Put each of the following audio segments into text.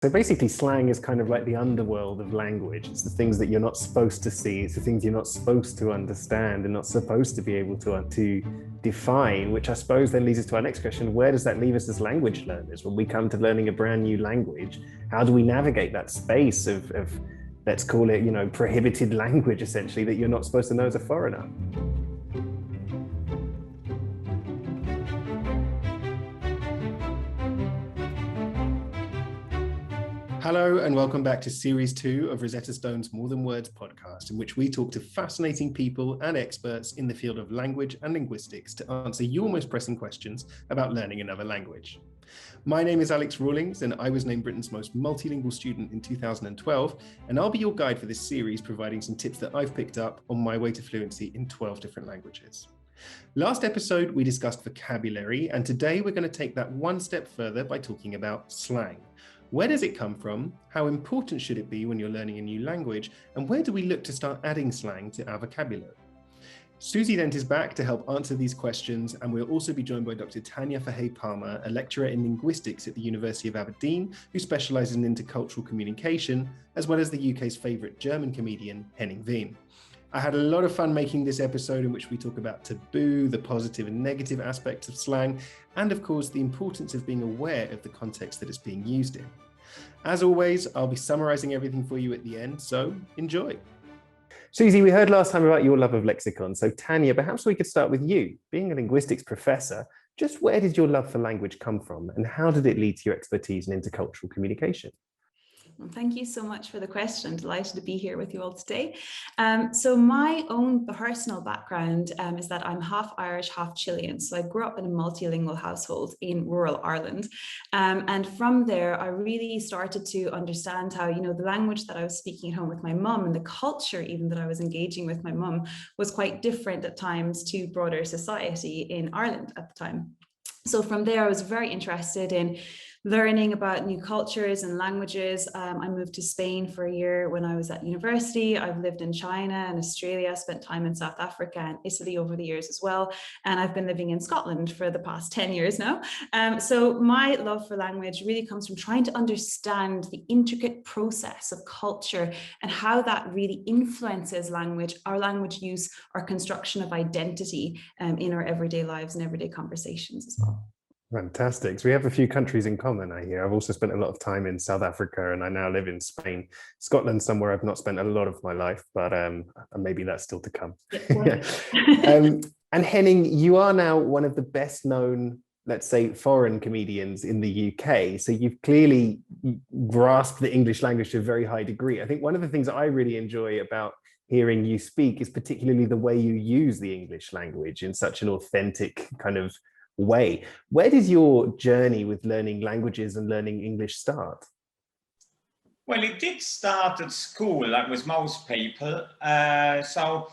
So basically, slang is kind of like the underworld of language. It's the things that you're not supposed to see. It's the things you're not supposed to understand and not supposed to be able to define, which I suppose then leads us to our next question. Where does that leave us as language learners? When we come to learning a brand new language, how do we navigate that space of let's call it, prohibited language, essentially, that you're not supposed to know as a foreigner? Hello and welcome back to Series 2 of Rosetta Stone's More Than Words podcast, in which we talk to fascinating people and experts in the field of language and linguistics to answer your most pressing questions about learning another language. My name is Alex Rawlings and I was named Britain's most multilingual student in 2012, and I'll be your guide for this series, providing some tips that I've picked up on my way to fluency in 12 different languages. Last episode, we discussed vocabulary, and today we're going to take that one step further by talking about slang. Where does it come from? How important should it be when you're learning a new language? And where do we look to start adding slang to our vocabulary? Susie Dent is back to help answer these questions, and we'll also be joined by Dr Tania Fahey Palma, a lecturer in linguistics at the University of Aberdeen, who specialises in intercultural communication, as well as the UK's favourite German comedian, Henning Wehn. I had a lot of fun making this episode, in which we talk about taboo, the positive and negative aspects of slang, and of course the importance of being aware of the context that it's being used in. As always, I'll be summarising everything for you at the end, so enjoy. Susie, we heard last time about your love of lexicon, so Tania, perhaps we could start with you. Being a linguistics professor, just where did your love for language come from, and how did it lead to your expertise in intercultural communication? Well, thank you so much for the question. I'm delighted to be here with you all today. So my own personal background is that I'm half Irish, half Chilean. So I grew up in a multilingual household in rural Ireland. And from there, I really started to understand how, the language that I was speaking at home with my mum and the culture even that I was engaging with my mum was quite different at times to broader society in Ireland at the time. So from there, I was very interested in learning about new cultures and languages. I moved to Spain for a year when I was at university. I've lived in China and Australia, spent time in South Africa and Italy over the years as well. And I've been living in Scotland for the past 10 years now. So my love for language really comes from trying to understand the intricate process of culture and how that really influences language, our language use, our construction of identity in our everyday lives and everyday conversations as well. Fantastic. So we have a few countries in common, I hear. I've also spent a lot of time in South Africa and I now live in Spain. Scotland's somewhere I've not spent a lot of my life, but maybe that's still to come. And Henning, you are now one of the best known, let's say, foreign comedians in the UK. So you've clearly grasped the English language to a very high degree. I think one of the things I really enjoy about hearing you speak is particularly the way you use the English language in such an authentic kind of way. Where did your journey with learning languages and learning English start? Well, it did start at school, like with most people. But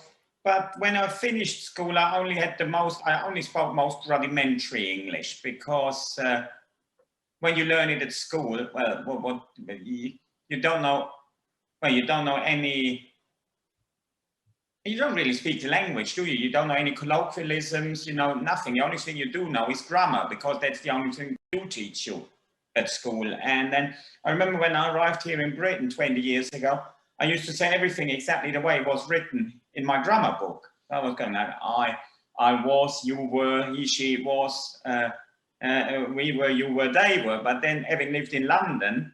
when I finished school, I only spoke most rudimentary English, because when you learn it at school, you don't know any. You don't really speak the language, do you? You don't know any colloquialisms, nothing. The only thing you do know is grammar, because that's the only thing they do teach you at school. And then I remember when I arrived here in Britain 20 years ago, I used to say everything exactly the way it was written in my grammar book. I was going like, I was, you were, he, she, it was, we were, you were, they were. But then, having lived in London,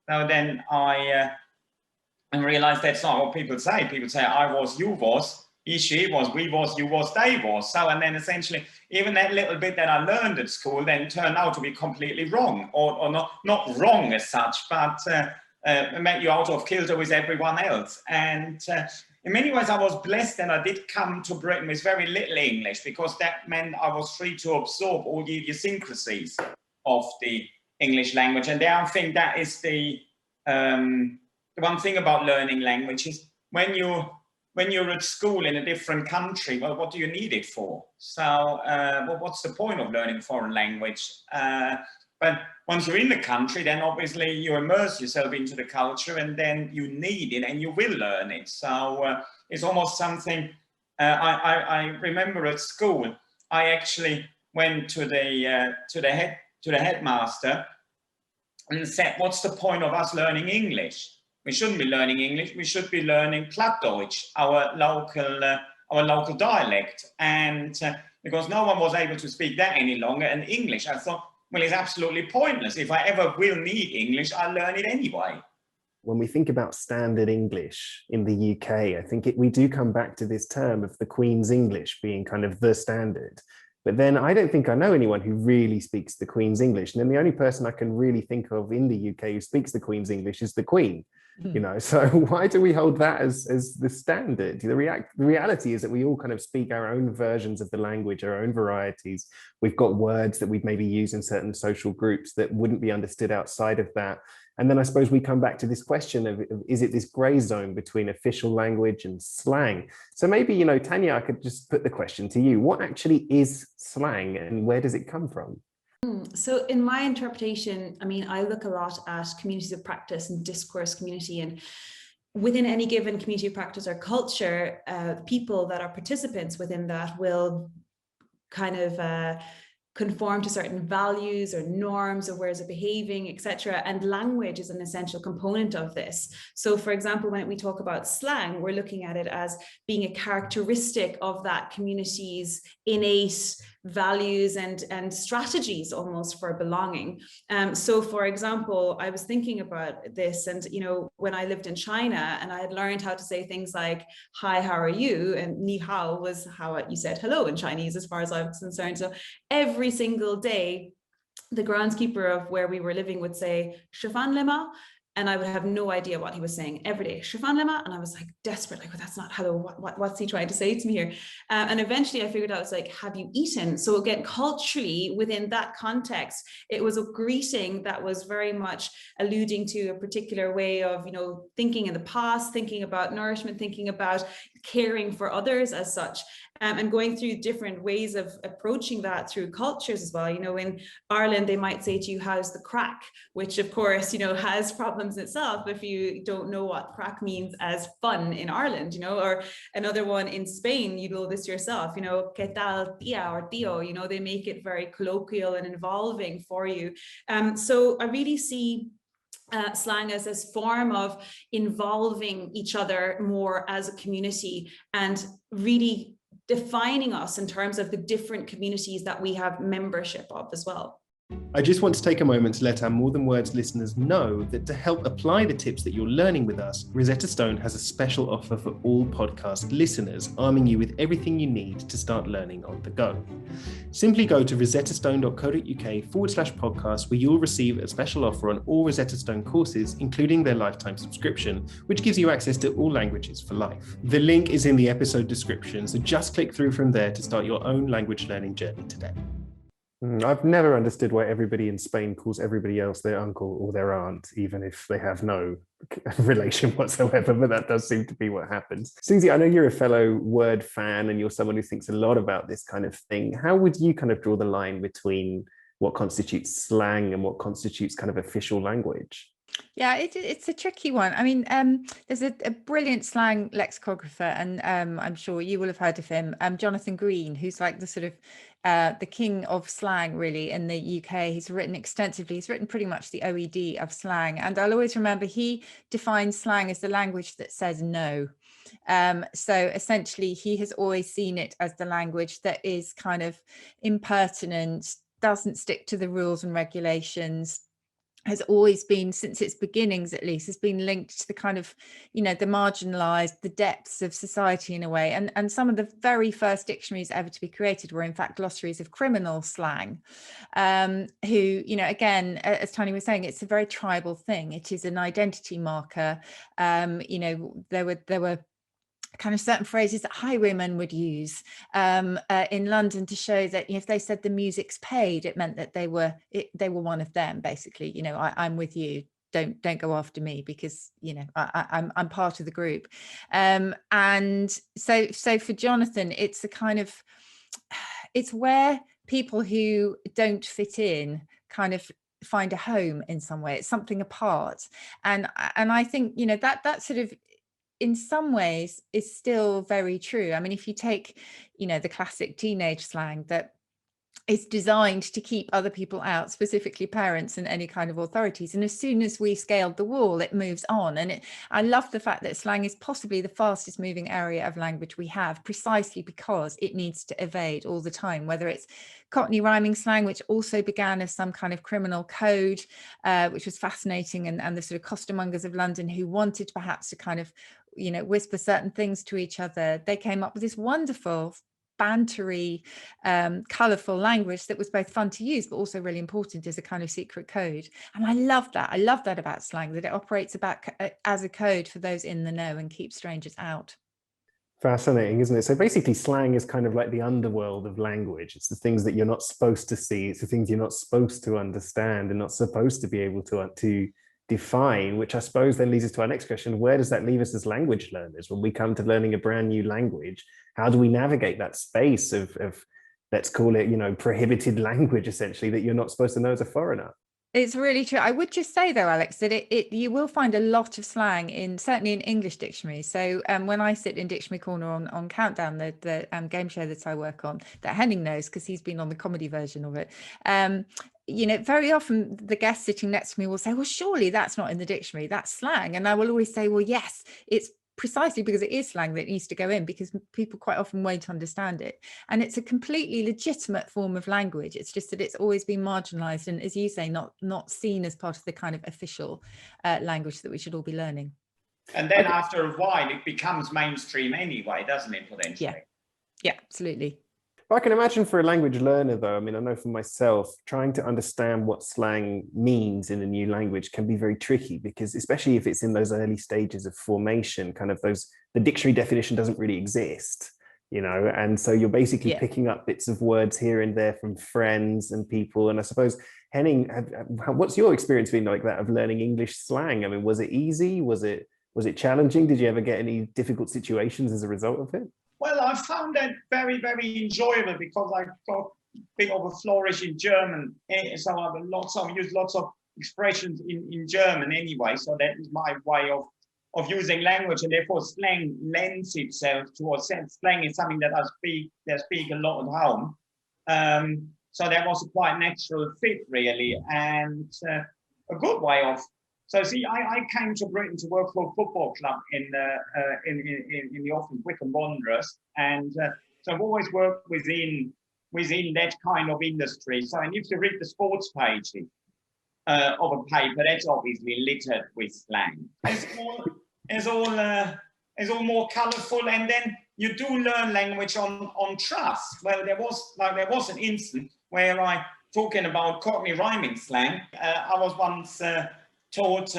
then I realized that's not what people say. People say, I was, you was, he, she was, we was, you was, they was. So, and then essentially, even that little bit that I learned at school then turned out to be completely wrong, or not wrong as such, but make you out of kilter with everyone else. And in many ways, I was blessed that I did come to Britain with very little English, because that meant I was free to absorb all the idiosyncrasies of the English language. And I think that is the one thing about learning language is when you're at school in a different country, well, what do you need it for? So, what's the point of learning foreign language? But once you're in the country, then obviously you immerse yourself into the culture, and then you need it and you will learn it. So it's almost something. I remember at school, I actually went to the headmaster and said, what's the point of us learning English? We shouldn't be learning English. We should be learning Plattdeutsch, our local dialect. And because no one was able to speak that any longer, and English, I thought, well, it's absolutely pointless. If I ever will need English, I'll learn it anyway. When we think about standard English in the UK, I think we do come back to this term of the Queen's English being kind of the standard. But then I don't think I know anyone who really speaks the Queen's English. And then the only person I can really think of in the UK who speaks the Queen's English is the Queen. You know, so why do we hold that as the standard? The reality is that we all kind of speak our own versions of the language, our own varieties. We've got words that we've maybe used in certain social groups that wouldn't be understood outside of that. And then I suppose we come back to this question of, is it this gray zone between official language and slang? So maybe, you know, Tania, I could just put the question to you. What actually is slang and where does it come from? So in my interpretation, I mean, I look a lot at communities of practice and discourse community, and within any given community of practice or culture, people that are participants within that will kind of conform to certain values or norms or ways of behaving, etc. And language is an essential component of this. So for example, when we talk about slang, we're looking at it as being a characteristic of that community's innate values and strategies almost for belonging. So for example, I was thinking about this, and you know, when I lived in China and I had learned how to say things like, hi, how are you? And ni hao was how you said hello in Chinese, as far as I was concerned. So every single day, the groundskeeper of where we were living would say, Shifan lema, and I would have no idea what he was saying every day. Shifan lema, and I was like desperate, like, well, that's not hello. What's he trying to say to me here? And eventually I figured out, it's like, have you eaten? So again, culturally within that context, it was a greeting that was very much alluding to a particular way of, you know, thinking in the past, thinking about nourishment, thinking about caring for others as such. And going through different ways of approaching that through cultures as well. You know, in Ireland, they might say to you, how's the crack? Which of course, you know, has problems itself if you don't know what crack means as fun in Ireland, you know, or another one in Spain, you know this yourself, you know, ¿qué tal tía or tío? You know, they make it very colloquial and involving for you. So I really see slang as this form of involving each other more as a community and really defining us in terms of the different communities that we have membership of as well. I just want to take a moment to let our More Than Words listeners know that to help apply the tips that you're learning with us, Rosetta Stone has a special offer for all podcast listeners, arming you with everything you need to start learning on the go. Simply go to rosettastone.co.uk/podcast, where you'll receive a special offer on all Rosetta Stone courses, including their lifetime subscription, which gives you access to all languages for life. The link is in the episode description, so just click through from there to start your own language learning journey today. I've never understood why everybody in Spain calls everybody else their uncle or their aunt, even if they have no relation whatsoever, but that does seem to be what happens. Susie, I know you're a fellow word fan and you're someone who thinks a lot about this kind of thing. How would you kind of draw the line between what constitutes slang and what constitutes kind of official language? Yeah, it's a tricky one. I mean, there's a brilliant slang lexicographer, and I'm sure you will have heard of him, Jonathan Green, who's like the sort of the king of slang really in the UK. He's written extensively. He's written pretty much the OED of slang. And I'll always remember he defines slang as the language that says no. So essentially, he has always seen it as the language that is kind of impertinent, doesn't stick to the rules and regulations, has always been, since its beginnings at least, has been linked to the kind of, you know, the marginalized, the depths of society in a way. And some of the very first dictionaries ever to be created were in fact glossaries of criminal slang, who, you know, again, as Tania was saying, it's a very tribal thing. It is an identity marker. You know, there were kind of certain phrases that highwaymen would use in London to show that, you know, if they said the music's paid, it meant that they were one of them, basically. You know, I'm with you. Don't go after me because, you know, I'm part of the group. And so for Jonathan, it's a kind of, it's where people who don't fit in kind of find a home in some way. It's something apart. And I think, you know, that sort of, in some ways is still very true. I mean, if you take, you know, the classic teenage slang that is designed to keep other people out, specifically parents and any kind of authorities. And as soon as we scaled the wall, it moves on. And I love the fact that slang is possibly the fastest moving area of language we have, precisely because it needs to evade all the time, whether it's Cockney rhyming slang, which also began as some kind of criminal code, which was fascinating, and the sort of costermongers of London who wanted perhaps to kind of, you know, whisper certain things to each other. They came up with this wonderful bantery, colourful language that was both fun to use, but also really important as a kind of secret code. And I love that. I love that about slang, that it operates as a code for those in the know and keeps strangers out. Fascinating, isn't it? So basically slang is kind of like the underworld of language. It's the things that you're not supposed to see. It's the things you're not supposed to understand and not supposed to be able to define, which I suppose then leads us to our next question. Where does that leave us as language learners when we come to learning a brand new language? How do we navigate that space of let's call it, you know, prohibited language, essentially, that you're not supposed to know as a foreigner? It's really true. I would just say, though, Alex, that you will find a lot of slang certainly in English dictionaries. So when I sit in Dictionary Corner on Countdown, the game show that I work on, that Henning knows because he's been on the comedy version of it, you know, very often the guest sitting next to me will say, well, surely that's not in the dictionary, that's slang. And I will always say, well, yes, it's precisely because it is slang that needs to go in, because people quite often won't understand it. And it's a completely legitimate form of language. It's just that it's always been marginalized and, as you say, not seen as part of the kind of official language that we should all be learning. And then after a while, it becomes mainstream anyway, doesn't it, potentially? Yeah, absolutely. I can imagine for a language learner, though, I mean, I know for myself, trying to understand what slang means in a new language can be very tricky, because especially if it's in those early stages of formation, kind of the dictionary definition doesn't really exist, you know, and so you're basically picking up bits of words here and there from friends and people. And I suppose, Henning, what's your experience been like that of learning English slang? I mean, was it easy? Was it challenging? Did you ever get any difficult situations as a result of it? Well, I found that very, very enjoyable, because I got a bit of a flourish in German. So I use lots of expressions in German anyway. So that is my way of using language, and therefore slang lends itself towards slang is something that I speak a lot at home. So that was a quite natural fit, really, and a good way of. So see, I came to Britain to work for a football club in the office, Wycombe Wanderers, and so I've always worked within that kind of industry. So and if you read the sports pages of a paper, that's obviously littered with slang. It's all more colourful, and then you do learn language on trust. Well, there was an instance where talking about Cockney rhyming slang, I was once taught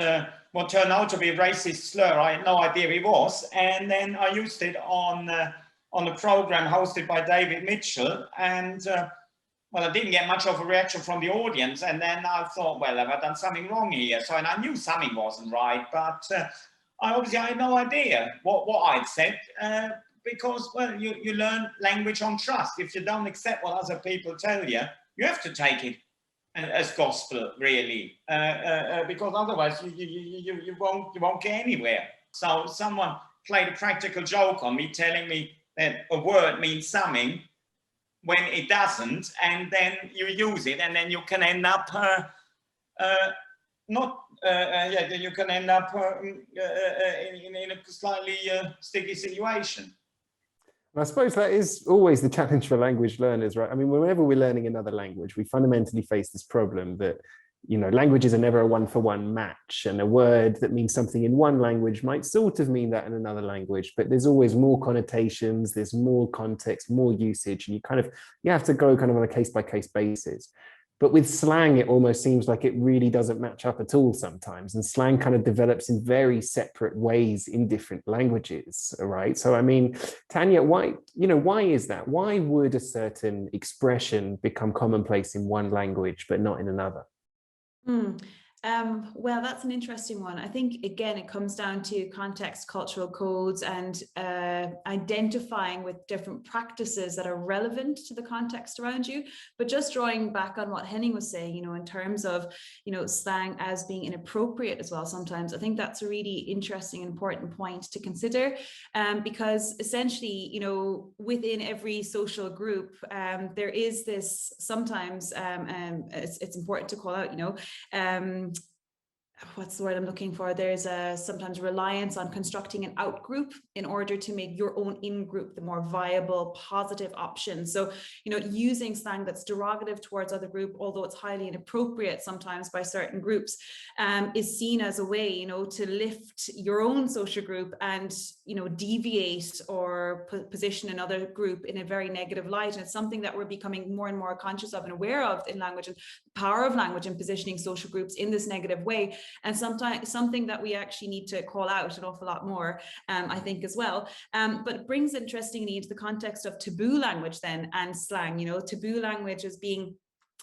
what turned out to be a racist slur. I had no idea it was, and then I used it on a program hosted by David Mitchell, and well, I didn't get much of a reaction from the audience, and then I thought, well, have I done something wrong here? So, and I knew something wasn't right, but I had no idea what I'd said, because, well, you learn language on trust. If you don't accept what other people tell you, you have to take it as gospel, really, because otherwise you won't get anywhere. So someone played a practical joke on me, telling me that a word means something when it doesn't, and then you use it, and then you can end up you can end up in a slightly sticky situation. I suppose that is always the challenge for language learners, right? I mean, whenever we're learning another language, we fundamentally face this problem that, you know, languages are never a one-for-one match, and a word that means something in one language might sort of mean that in another language, but there's always more connotations, there's more context, more usage, and you have to go kind of on a case-by-case basis. But with slang, it almost seems like it really doesn't match up at all sometimes. And slang kind of develops in very separate ways in different languages, right? So, I mean, Tania, why is that? Why would a certain expression become commonplace in one language, but not in another? Well, that's an interesting one. I think, again, it comes down to context, cultural codes, and identifying with different practices that are relevant to the context around you. But just drawing back on what Henning was saying, in terms of, slang as being inappropriate as well sometimes, I think that's a really interesting and important point to consider, because essentially, within every social group, there is this sometimes, it's important to call out, what's the word I'm looking for? There's a sometimes reliance on constructing an out group in order to make your own in group the more viable, positive option. So, using slang that's derogative towards other group, although it's highly inappropriate sometimes by certain groups, is seen as a way, to lift your own social group and, deviate or position another group in a very negative light. And it's something that we're becoming more and more conscious of and aware of in language, and the power of language and positioning social groups in this negative way. And sometimes something that we actually need to call out an awful lot more, I think, as well. But it brings interestingly into the context of taboo language then and slang. Taboo language as being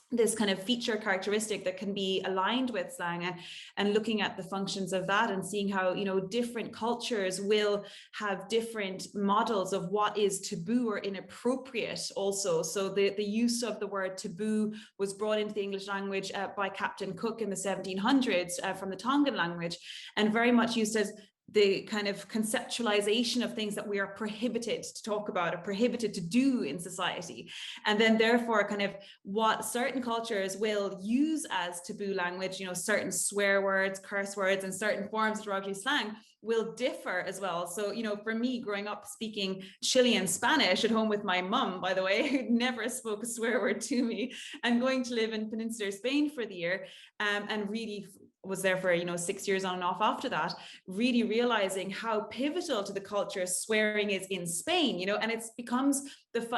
this kind of feature characteristic that can be aligned with slang, and looking at the functions of that and seeing how, different cultures will have different models of what is taboo or inappropriate also. So the use of the word taboo was brought into the English language by Captain Cook in the 1700s from the Tongan language, and very much used as the kind of conceptualization of things that we are prohibited to talk about or prohibited to do in society. And then therefore kind of what certain cultures will use as taboo language, certain swear words, curse words, and certain forms of derogatory slang will differ as well. So, for me, growing up speaking Chilean Spanish at home with my mum, by the way, who never spoke a swear word to me, and going to live in Peninsular Spain for the year, and really was there for 6 years on and off after that, really realizing how pivotal to the culture swearing is in Spain, and it becomes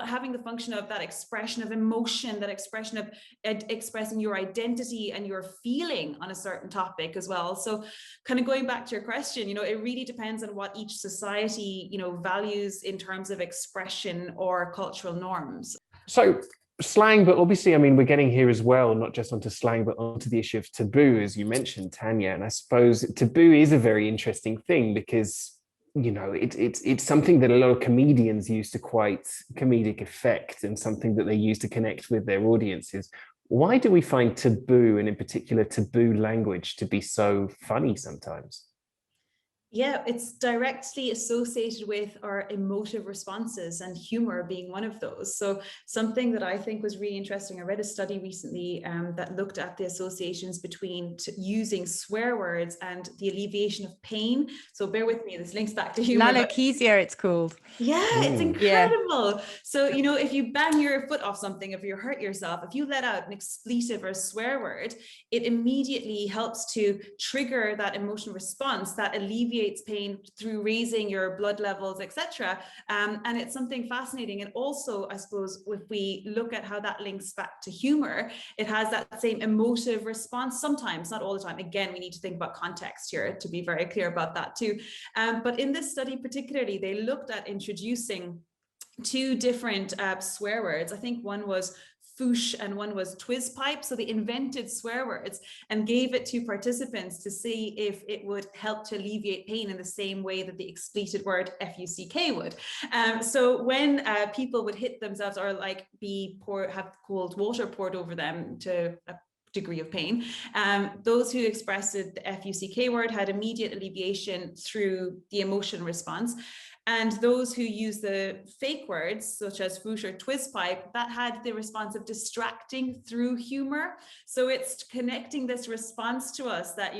having the function of that expression of emotion, that expression of expressing your identity and your feeling on a certain topic as well. So kind of going back to your question, it really depends on what each society values in terms of expression or cultural norms. So slang, but obviously, we're getting here as well, not just onto slang, but onto the issue of taboo, as you mentioned, Tanya. And I suppose taboo is a very interesting thing because, it's something that a lot of comedians use to quite comedic effect, and something that they use to connect with their audiences. Why do we find taboo, and in particular taboo language, to be so funny sometimes? Yeah, it's directly associated with our emotive responses, and humor being one of those. So something that I think was really interesting, I read a study recently that looked at the associations between using swear words and the alleviation of pain. So bear with me, this links back to humor. Lalochesia, it's called. Yeah, it's incredible. Yeah. So, if you bang your foot off something, if you hurt yourself, if you let out an expletive or a swear word, it immediately helps to trigger that emotional response that alleviates pain through raising your blood levels, etc. And it's something fascinating. And also, I suppose, if we look at how that links back to humor, it has that same emotive response sometimes, not all the time. Again, we need to think about context here to be very clear about that too. But in this study particularly, they looked at introducing two different swear words. I think one was foosh and one was twizz pipe. So they invented swear words and gave it to participants to see if it would help to alleviate pain in the same way that the expletive word F-U-C-K would. So when people would hit themselves or have cold water poured over them to a degree of pain, those who expressed the F-U-C-K word had immediate alleviation through the emotion response. And those who use the fake words, such as foosh or twizz pipe, that had the response of distracting through humor. So it's connecting this response to us that,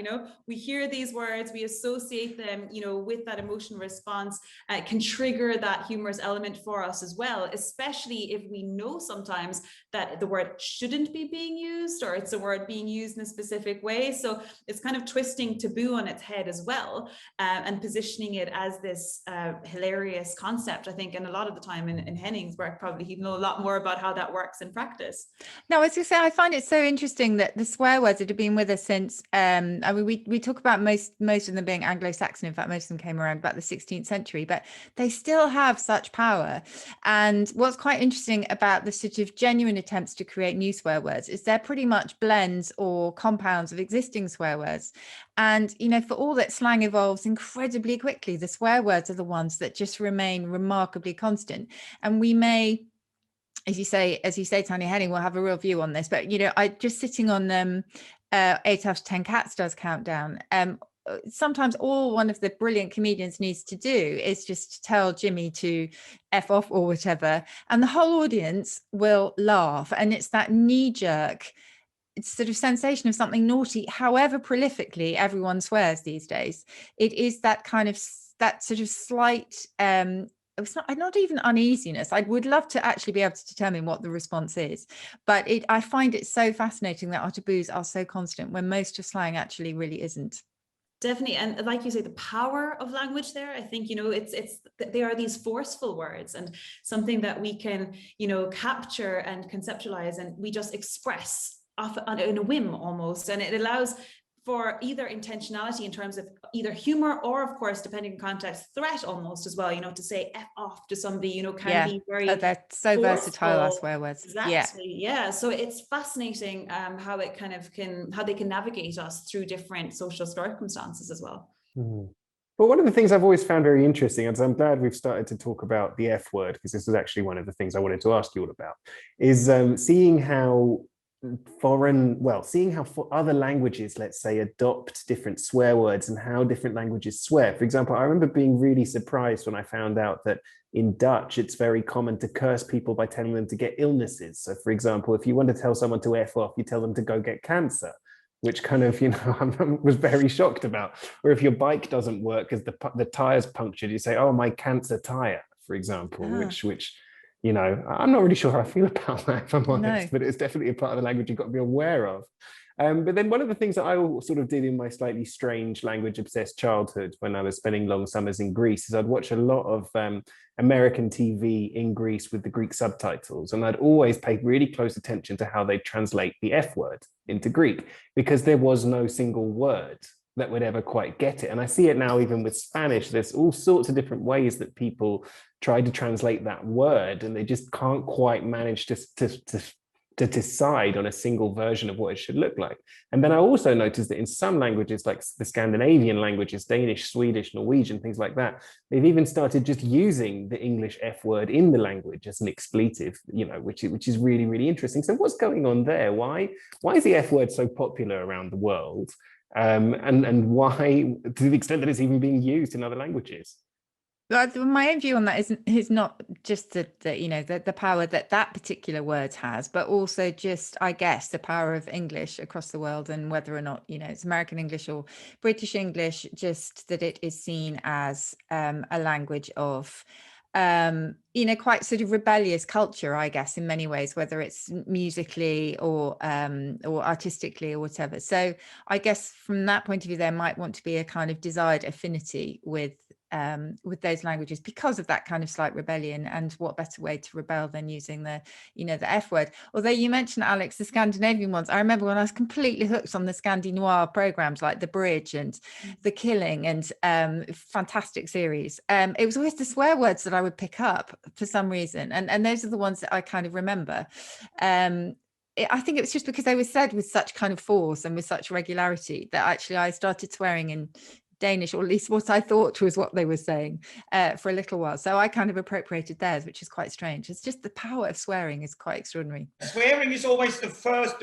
we hear these words, we associate them, with that emotional response, can trigger that humorous element for us as well, especially if we know sometimes that the word shouldn't be being used, or it's a word being used in a specific way. So it's kind of twisting taboo on its head as well, and positioning it as this hilarious concept, I think. And a lot of the time in Henning's work, probably he'd know a lot more about how that works in practice. No, I was going to say, I find it so interesting that the swear words that have been with us since, we talk about most of them being Anglo-Saxon. In fact, most of them came around about the 16th century, but they still have such power. And what's quite interesting about the sort of genuine attempts to create new swear words is they're pretty much blends or compounds of existing swear words. And, you know, for all that slang evolves incredibly quickly, the swear words are the ones that just remain remarkably constant. And we may, as you say, Tanya, Henning will have a real view on this, but, you know, I just sitting on 8 out of 10 Cats does countdown. Sometimes all one of the brilliant comedians needs to do is just tell Jimmy to F off or whatever, and the whole audience will laugh. And it's that knee-jerk sort of sensation of something naughty, however prolifically everyone swears these days. It is that kind of, that sort of slight it's not even uneasiness. I would love to actually be able to determine what the response is, but I find it so fascinating that our taboos are so constant when most of slang actually really isn't. Definitely. And like you say, the power of language there, I think, you know, they are these forceful words and something that we can, you know, capture and conceptualize, and we just express in a whim almost. And it allows for either intentionality in terms of either humor or, of course, depending on context, threat almost as well, you know, to say F off to somebody, you know, can be very they're so forceful. Versatile, our swear words. Exactly. Yeah. So it's fascinating how it kind of how they can navigate us through different social circumstances as well. Mm-hmm. But one of the things I've always found very interesting, and I'm glad we've started to talk about the F word, because this is actually one of the things I wanted to ask you all about, is seeing how other languages, let's say, adopt different swear words and how different languages swear. For example, I remember being really surprised when I found out that in Dutch, it's very common to curse people by telling them to get illnesses. So for example, if you want to tell someone to F off, you tell them to go get cancer, which kind of, you know, I was very shocked about. Or if your bike doesn't work because the tire's punctured, you say, oh, my cancer tire, for example, which you know, I'm not really sure how I feel about that, if I'm honest, but it's definitely a part of the language you've got to be aware of. But then one of the things that I sort of did in my slightly strange language-obsessed childhood when I was spending long summers in Greece is I'd watch a lot of American TV in Greece with the Greek subtitles, and I'd always pay really close attention to how they translate the F word into Greek, because there was no single word that would ever quite get it. And I see it now even with Spanish. There's all sorts of different ways that people try to translate that word, and they just can't quite manage to decide on a single version of what it should look like. And then I also noticed that in some languages, like the Scandinavian languages, Danish, Swedish, Norwegian, things like that, they've even started just using the English F word in the language as an expletive, you know, which is really, really interesting. So what's going on there? Why is the F word so popular around the world? And why, to the extent that it's even being used in other languages? My own view on that is not just the you know the power that particular word has, but also just, I guess, the power of English across the world, and whether or not, you know, it's American English or British English, just that it is seen as a language of you know, quite sort of rebellious culture, I guess, in many ways, whether it's musically or artistically or whatever. So I guess from that point of view, there might want to be a kind of desired affinity with those languages because of that kind of slight rebellion. And what better way to rebel than using the, you know, the F word? Although you mentioned, Alex, the Scandinavian ones, I remember when I was completely hooked on the Scandi Noir programs like The Bridge and The Killing and fantastic series. It was always the swear words that I would pick up for some reason, and those are the ones that I kind of remember. I think it was just because they were said with such kind of force and with such regularity that actually I started swearing in Danish, or at least what I thought was what they were saying, for a little while. So I kind of appropriated theirs, which is quite strange. It's just the power of swearing is quite extraordinary. Swearing is always the first.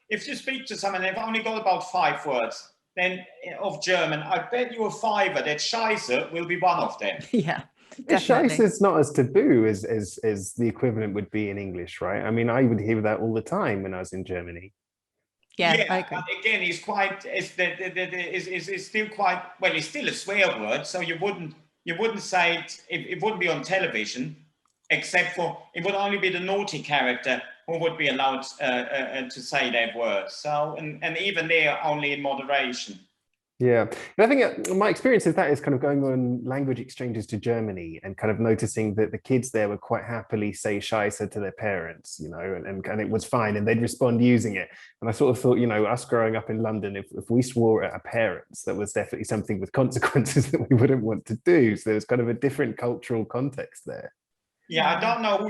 If you speak to someone, they've only got about 5 words then of German. I bet you a fiver that Scheiße will be one of them. Yeah. Scheiße is not as taboo as the equivalent would be in English, right? I mean, I would hear that all the time when I was in Germany. Yeah, I agree. Again, it's still quite, well, it's still a swear word, so you wouldn't say it wouldn't be on television, except for it would only be the naughty character who would be allowed to say that word. So, and even there, only in moderation. Yeah, and I think my experience of that is kind of going on language exchanges to Germany and kind of noticing that the kids there would quite happily say Scheiße to their parents, you know, and it was fine, and they'd respond using it. And I sort of thought, you know, us growing up in London, if we swore at our parents, that was definitely something with consequences that we wouldn't want to do. So there was kind of a different cultural context there. Yeah, I don't know who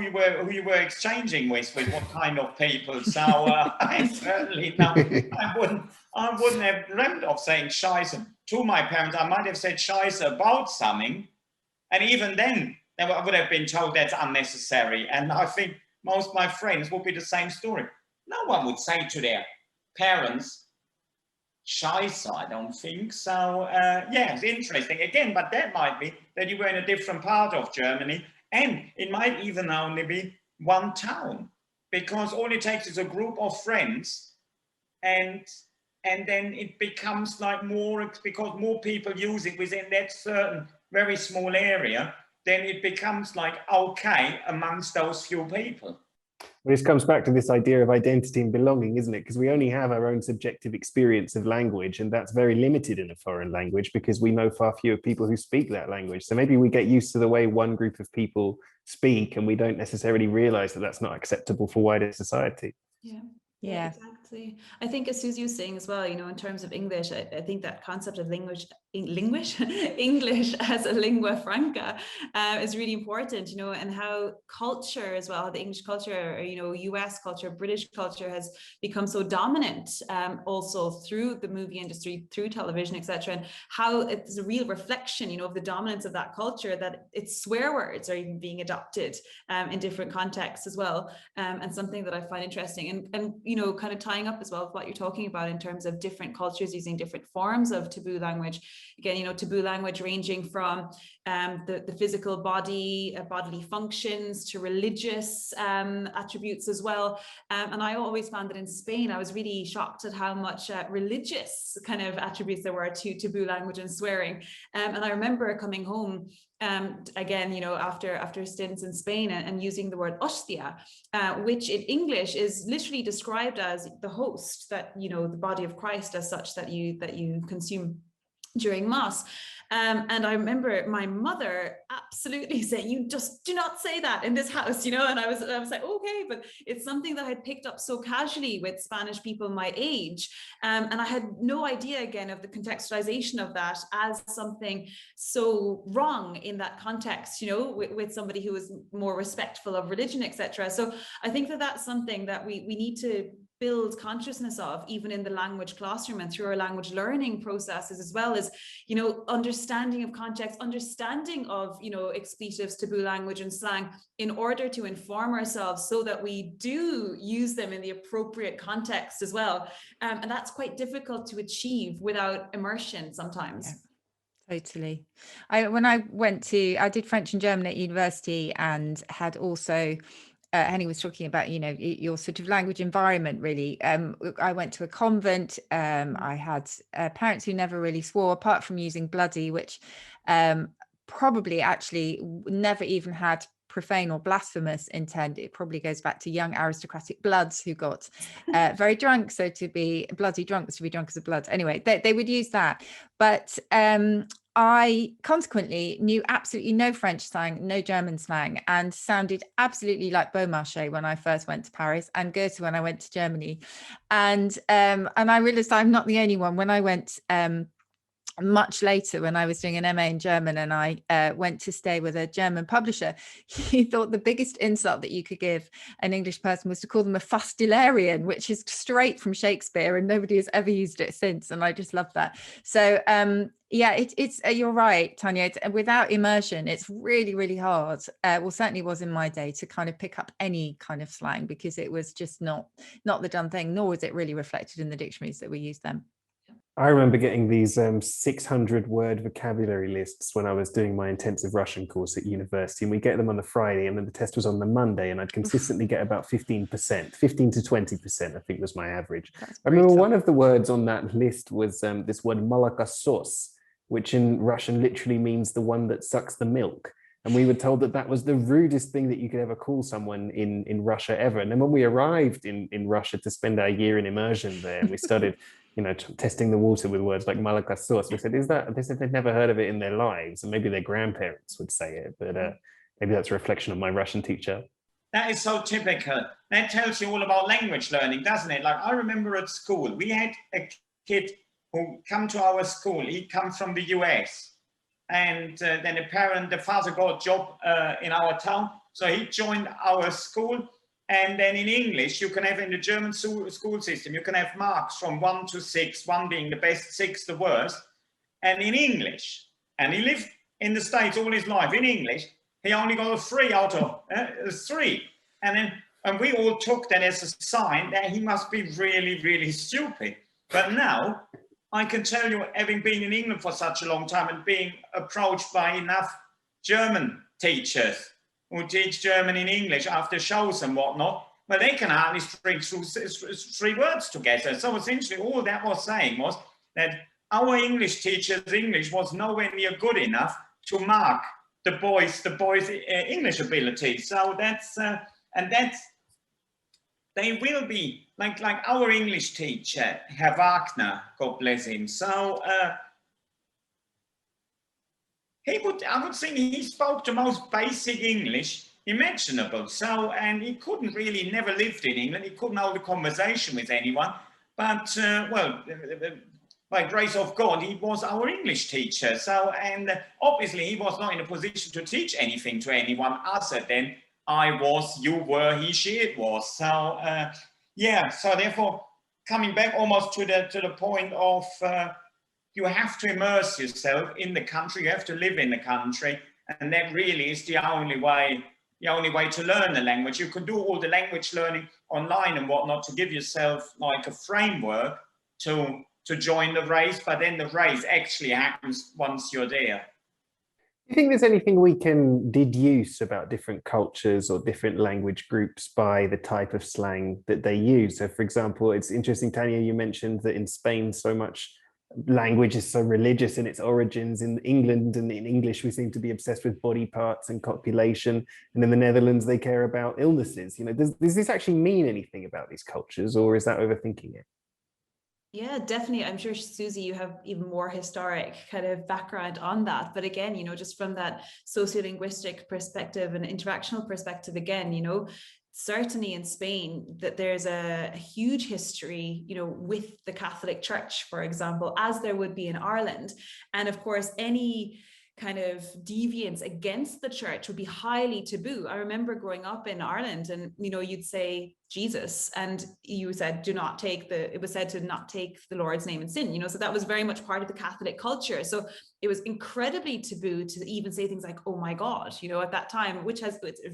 you were exchanging with what kind of people. So I certainly know I wouldn't have dreamt of saying Scheiße to my parents. I might have said Scheiße about something, and even then I would have been told that's unnecessary. And I think most of my friends would be the same story. No one would say to their parents Scheiße, I don't think. So yeah, it's interesting again, but that might be that you were in a different part of Germany. And it might even only be one town, because all it takes is a group of friends, and then it becomes like more, because more people use it within that certain very small area, then it becomes like okay amongst those few people. Well, this comes back to this idea of identity and belonging, isn't it? Because we only have our own subjective experience of language, and that's very limited in a foreign language because we know far fewer people who speak that language. So maybe we get used to the way one group of people speak, and we don't necessarily realize that that's not acceptable for wider society. Yeah, exactly. I think, as Susie was saying as well, you know, in terms of English, I think that concept of English as a lingua franca is really important, you know, and how culture as well, how the English culture, or, you know, US culture, British culture has become so dominant also through the movie industry, through television, etc., and how it's a real reflection, you know, of the dominance of that culture, that its swear words are even being adopted in different contexts as well, and something that I find interesting, and you know, kind of tying up as well with what you're talking about in terms of different cultures using different forms of taboo language. Again, you know, taboo language ranging from the physical body, bodily functions, to religious attributes as well. And I always found that in Spain, I was really shocked at how much religious kind of attributes there were to taboo language and swearing. And I remember coming home again, you know, after stints in Spain, and using the word hostia, which in English is literally described as the host, that, you know, the body of Christ as such that you consume during Mass. And I remember my mother absolutely saying, you just do not say that in this house, you know, and I was like, okay, but it's something that I had picked up so casually with Spanish people my age. And I had no idea, again, of the contextualization of that as something so wrong in that context, you know, with somebody who was more respectful of religion, etc. So I think that that's something that we need to build consciousness of, even in the language classroom and through our language learning processes, as well as, you know, understanding of context, understanding of, you know, expletives, taboo language and slang, in order to inform ourselves so that we do use them in the appropriate context as well. And that's quite difficult to achieve without immersion sometimes. Yeah. Totally. When I did French and German at university, and had also Henning was talking about, you know, your sort of language environment, really. I went to a convent. I had parents who never really swore, apart from using bloody, which probably actually never even had profane or blasphemous intent. It probably goes back to young aristocratic bloods who got very drunk. So to be bloody drunk was to be drunk as a blood. Anyway, they would use that. But I consequently knew absolutely no French slang, no German slang, and sounded absolutely like Beaumarchais when I first went to Paris, and Goethe when I went to Germany. And I realized I'm not the only one. When I went much later, when I was doing an MA in German, and I went to stay with a German publisher, he thought the biggest insult that you could give an English person was to call them a fustularian, which is straight from Shakespeare, and nobody has ever used it since. And I just love that. So yeah, it's you're right, Tania. Without immersion, it's really, really hard. Well, certainly was in my day, to kind of pick up any kind of slang, because it was just not the done thing, nor was it really reflected in the dictionaries that we used then. I remember getting these 600-word vocabulary lists when I was doing my intensive Russian course at university, and we get them on the Friday, and then the test was on the Monday, and I'd consistently get about 15%, 15 to 20%, I think was my average. I remember one of the words on that list was this word "malachi-sauce," which in Russian literally means the one that sucks the milk. And we were told that that was the rudest thing that you could ever call someone in Russia ever. And then when we arrived in Russia to spend our year in immersion there, and we started, you know, testing the water with words like malachi-sauce, we said, they said they'd never heard of it in their lives, and maybe their grandparents would say it, but maybe that's a reflection of my Russian teacher. That is so typical. That tells you all about language learning, doesn't it? Like, I remember at school, we had a kid who come to our school. He comes from the US. And then the father got a job in our town. So he joined our school. And then in English, you can have in the German school system, you can have marks from 1 to 6, 1 being the best, 6 the worst. And in English, and he lived in the States all his life in English, he only got a 3 out of 3. And we all took that as a sign that he must be really, really stupid. But now I can tell you, having been in England for such a long time and being approached by enough German teachers who teach German in English after shows and whatnot, well, they can hardly string through 3 words together. So essentially all that was saying was that our English teacher's English was nowhere near good enough to mark the boys' English ability. So they will be like our English teacher, Herr Wagner, God bless him. So I would think he spoke the most basic English imaginable. So, and he couldn't really, never lived in England. He couldn't hold a conversation with anyone. But, well, by grace of God, he was our English teacher. So, and obviously he was not in a position to teach anything to anyone other than I was, you were, he, she, it was. So, yeah, so therefore, coming back almost to the point of, you have to immerse yourself in the country, you have to live in the country, and that really is the only way to learn the language. You can do all the language learning online and whatnot to give yourself like a framework to join the race, but then the race actually happens once you're there. Do you think there's anything we can deduce about different cultures or different language groups by the type of slang that they use? So for example, it's interesting, Tania, you mentioned that in Spain so much language is so religious in its origins. In England and in English, we seem to be obsessed with body parts and copulation. And in the Netherlands, they care about illnesses. You know, does this actually mean anything about these cultures, or is that overthinking it? Yeah, definitely. I'm sure, Susie, you have even more historic kind of background on that. But again, you know, just from that sociolinguistic perspective and interactional perspective, again, you know, certainly in Spain, that there's a huge history, you know, with the Catholic Church, for example, as there would be in Ireland. And of course, any kind of deviance against the church would be highly taboo. I remember growing up in Ireland and, you know, you'd say Jesus and you said, it was said to not take the Lord's name in sin, you know, so that was very much part of the Catholic culture. So it was incredibly taboo to even say things like, oh my God, you know, at that time, which it's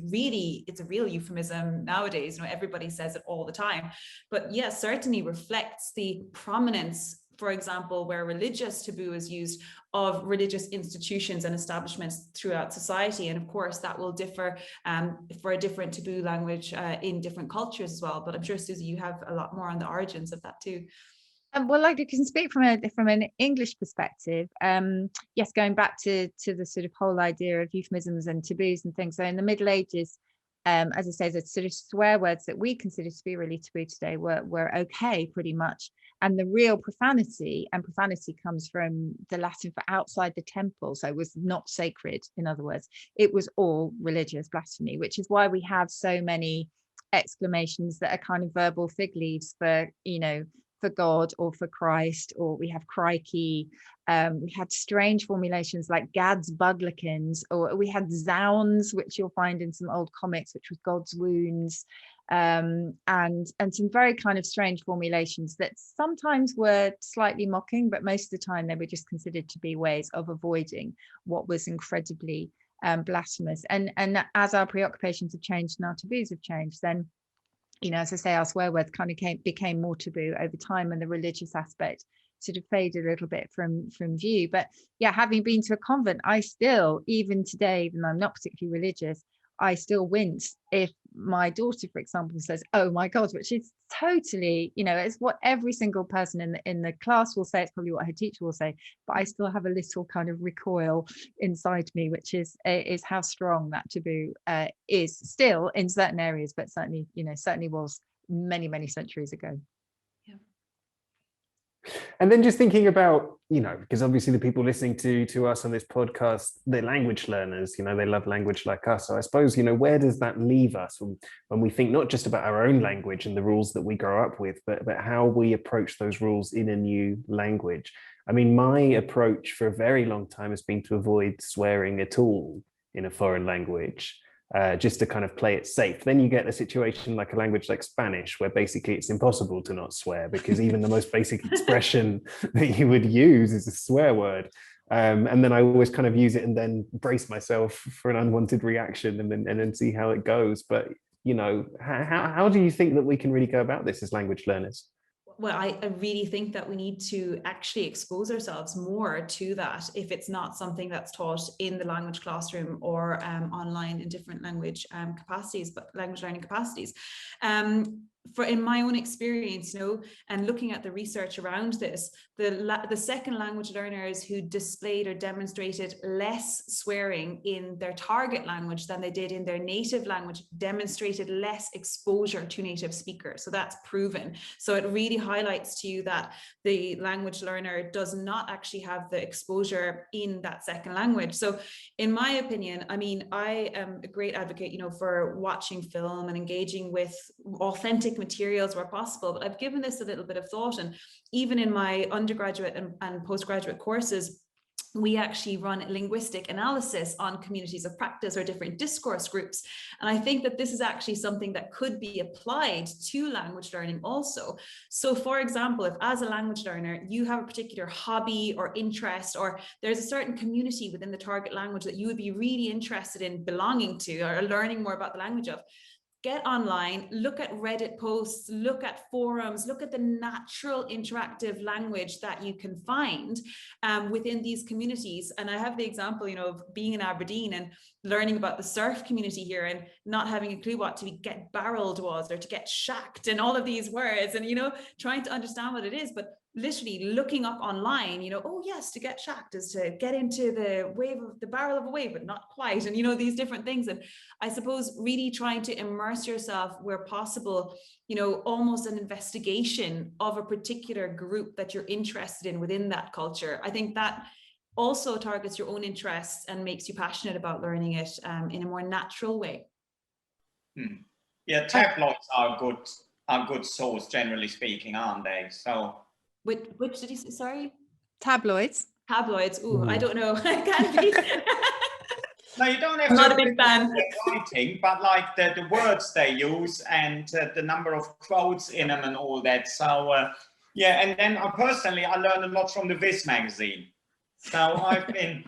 a real euphemism nowadays, you know, everybody says it all the time, but yeah, certainly reflects the prominence, for example, where religious taboo is used, of religious institutions and establishments throughout society. And of course, that will differ for a different taboo language in different cultures as well. But I'm sure, Susie, you have a lot more on the origins of that too. Well, like you can speak from an English perspective. Yes, going back to the sort of whole idea of euphemisms and taboos and things. So in the Middle Ages, as I say, the sort of swear words that we consider to be really taboo today were okay, pretty much. And the real profanity comes from the Latin for outside the temple. So it was not sacred, in other words. It was all religious blasphemy, which is why we have so many exclamations that are kind of verbal fig leaves for, you know, for God or for Christ, or we have crikey. We had strange formulations like Gad's Budlikins, or we had Zounds, which you'll find in some old comics, which was God's wounds, and some very kind of strange formulations that sometimes were slightly mocking, but most of the time they were just considered to be ways of avoiding what was incredibly blasphemous. And as our preoccupations have changed and our taboos have changed, then, you know, as I say, our swear words kind of became more taboo over time, and the religious aspect sort of faded a little bit from view. But yeah, having been to a convent, I still, even today, even though I'm not particularly religious, I still wince if my daughter, for example, says, oh my God, which is totally, you know, it's what every single person in the class will say. It's probably what her teacher will say, but I still have a little kind of recoil inside me, which is how strong that taboo is still in certain areas, but certainly, you know, certainly was many, many centuries ago. And then just thinking about, you know, because obviously the people listening to us on this podcast, they're language learners, you know, they love language like us. So I suppose, you know, where does that leave us when we think not just about our own language and the rules that we grow up with, but how we approach those rules in a new language? I mean, my approach for a very long time has been to avoid swearing at all in a foreign language. just to kind of play it safe. Then you get a situation like a language like Spanish, where basically it's impossible to not swear, because even the most basic expression that you would use is a swear word. And then I always kind of use it and then brace myself for an unwanted reaction, and then see how it goes. But, you know, how do you think that we can really go about this as language learners? Well, I really think that we need to actually expose ourselves more to that if it's not something that's taught in the language classroom or online in different language capacities, but language learning capacities. In my own experience, you know, and looking at the research around this, the second language learners who displayed or demonstrated less swearing in their target language than they did in their native language demonstrated less exposure to native speakers. So that's proven. So it really highlights to you that the language learner does not actually have the exposure in that second language. So in my opinion, I mean, I am a great advocate, you know, for watching film and engaging with authentic materials where possible, but I've given this a little bit of thought, and even in my undergraduate and postgraduate courses, we actually run linguistic analysis on communities of practice or different discourse groups. And I think that this is actually something that could be applied to language learning also. So for example, if as a language learner, you have a particular hobby or interest, or there's a certain community within the target language that you would be really interested in belonging to or learning more about the language of, get online, look at Reddit posts, look at forums, look at the natural interactive language that you can find within these communities. And I have the example, you know, of being in Aberdeen and learning about the surf community here and not having a clue what to get barreled was, or to get shacked, and all of these words, and, you know, trying to understand what it is, but literally looking up online, you know, oh yes, to get shacked is to get into the wave of the barrel of a wave, but not quite, and, you know, these different things. And I suppose really trying to immerse yourself where possible, you know, almost an investigation of a particular group that you're interested in within that culture. I think that also targets your own interests and makes you passionate about learning it in a more natural way. Yeah, tabloids are a good source, generally speaking, aren't they? So which did you say? Sorry, tabloids. Tabloids. Ooh, I don't know. I can't be. No, you don't have I'm to not a big fan. writing, but like the words they use and the number of quotes in them and all that. So yeah, and then personally, I learned a lot from the Viz magazine. So I've been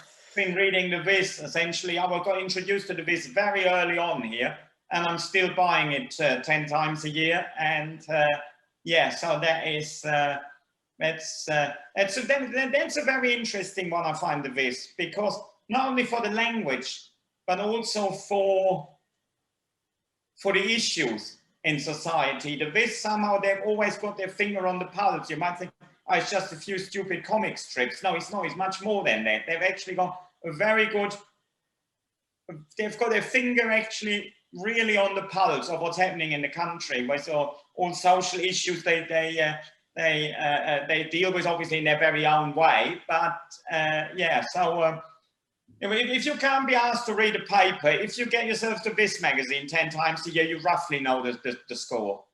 reading the Viz. Essentially, I got introduced to the Viz very early on here, and I'm still buying it 10 times a year. And yeah, so that is that's a very interesting one. I find the Viz, because not only for the language, but also for the issues in society. The Viz, somehow they've always got their finger on the pulse. You might think, oh, it's just a few stupid comic strips. No, it's not. It's much more than that. They've actually got a very good, they've got their finger actually really on the pulse of what's happening in the country. So all social issues they deal with, obviously, in their very own way. But yeah, so if you can't be asked to read a paper, if you get yourself to Viz magazine 10 times a year, you roughly know the score.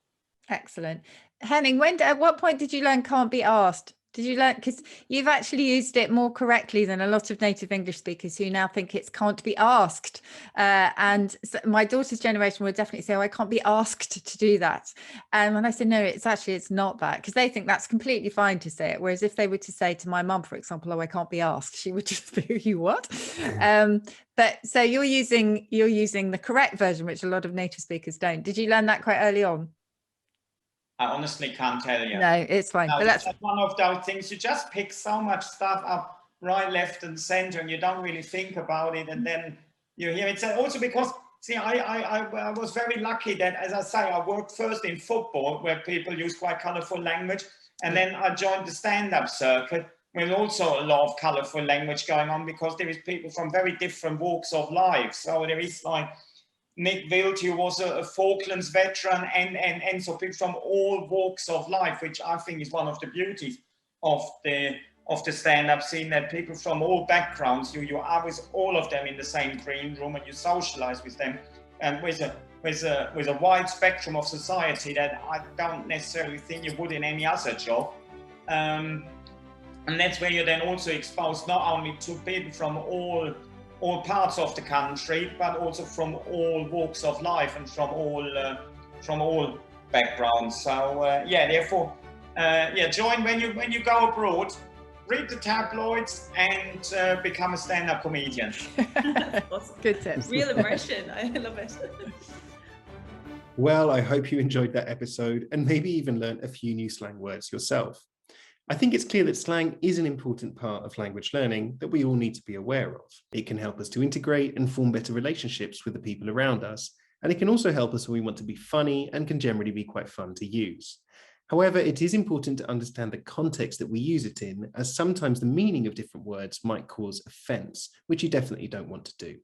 Excellent. Henning, at what point did you learn can't be asked? Did you learn, because you've actually used it more correctly than a lot of native English speakers who now think it's can't be asked. And so my daughter's generation would definitely say, oh, I can't be asked to do that. And when I said, no, it's not that, because they think that's completely fine to say it. Whereas if they were to say to my mum, for example, oh, I can't be asked, she would just be, you what? But so you're using the correct version, which a lot of native speakers don't. Did you learn that quite early on? I honestly can't tell you. No, it's fine. No, but that's one of those things. You just pick so much stuff up right, left, and center, and you don't really think about it, and then you hear it. Also because, see, I was very lucky that, as I say, I worked first in football, where people use quite colorful language, and then I joined the stand-up circuit, with also a lot of colorful language going on, because there is people from very different walks of life. So there is like Nick Wild, who was a Falklands veteran, and so people from all walks of life, which I think is one of the beauties of the stand-up scene, that people from all backgrounds, you are with all of them in the same green room, and you socialize with them, and with a wide spectrum of society that I don't necessarily think you would in any other job. And that's where you're then also exposed not only to people from all all parts of the country, but also from all walks of life and from all backgrounds. So yeah, therefore, yeah, join when you go abroad. Read the tabloids and become a stand-up comedian. Awesome. Good tips. Real immersion. I love it. Well, I hope you enjoyed that episode and maybe even learned a few new slang words yourself. I think it's clear that slang is an important part of language learning that we all need to be aware of. It can help us to integrate and form better relationships with the people around us, and it can also help us when we want to be funny and can generally be quite fun to use. However, it is important to understand the context that we use it in, as sometimes the meaning of different words might cause offence, which you definitely don't want to do.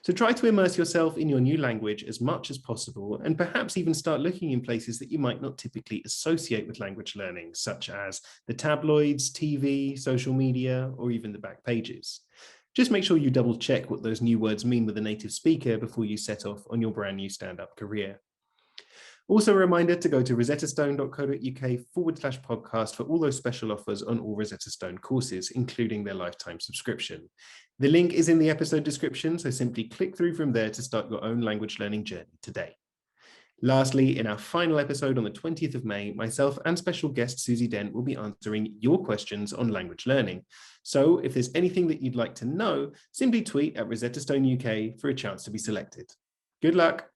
So try to immerse yourself in your new language as much as possible, and perhaps even start looking in places that you might not typically associate with language learning, such as the tabloids, TV, social media, or even the back pages. Just make sure you double check what those new words mean with a native speaker before you set off on your brand new stand-up career. Also a reminder to go to rosettastone.co.uk/podcast for all those special offers on all Rosetta Stone courses, including their lifetime subscription. The link is in the episode description, so simply click through from there to start your own language learning journey today. Lastly, in our final episode on the 20th of May, myself and special guest Susie Dent will be answering your questions on language learning. So if there's anything that you'd like to know, simply tweet at Rosetta Stone UK for a chance to be selected. Good luck.